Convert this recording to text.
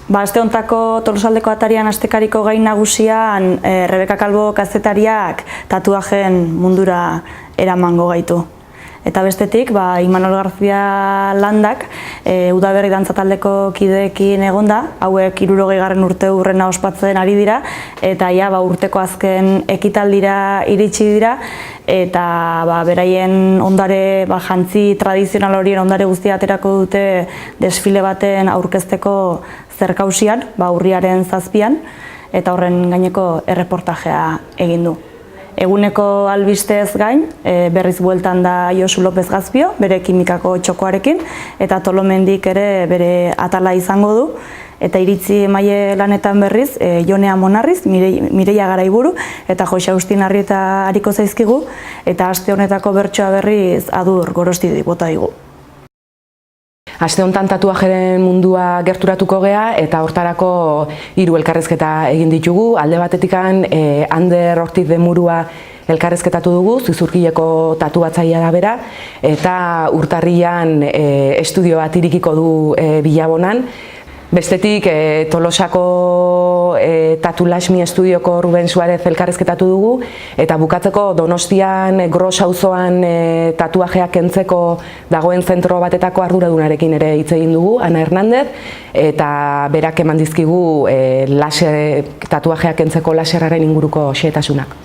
Aste hontako Tolosaldeko atarian astekariko gai nagusian Rebeka Calvo kazetariak tatuajen mundura eramango gaitu. Eta bestetik, Imanol García Landak Udaberri dantza taldeko kideekin egonda, hauek 60. urte hurrena ospatzen ari dira, eta urteko azken ekitaldira iritsi dira, eta beraien ondare, jantzi tradizional horien ondare guztia aterako dute desfile baten aurkezteko zerkausian, urriaren 7an, eta horren gaineko erreportajea egin du. Eguneko albisteez gain, berriz bueltan da Josu López Gazpio, bere kimikako txokoarekin, eta Tolomendik ere bere atala izango du, eta iritzi emaile lanetan berriz, Jonea Monarriz, Mireia Garaiburu, eta Jose Agustin Arrieta ariko zaizkigu, eta aste honetako bertsoa berriz Adur Gorosti bota digu. Aste honetan tatuajeren mundua gerturatuko gea eta hortarako 3 elkarrezketa egin ditugu. Alde batetikan Ander Ortiz de Murua elkarrezketatu dugu, Zizurkileko tatuatzailea da bera, eta urtarrian estudio bat irekiko du Bilabonan. Bestetik, Tolosako Tatu Lasmi estudioko Ruben Suarez elkarrezketatu dugu, eta bukatzeko Donostian Gros auzoan tatuajeak kentzeko dagoen zentro batetako arduradunarekin ere hitz egin dugu, Ana Hernandez, eta berak eman dizkigu tatuajeak kentzeko laserraren inguruko xehetasunak.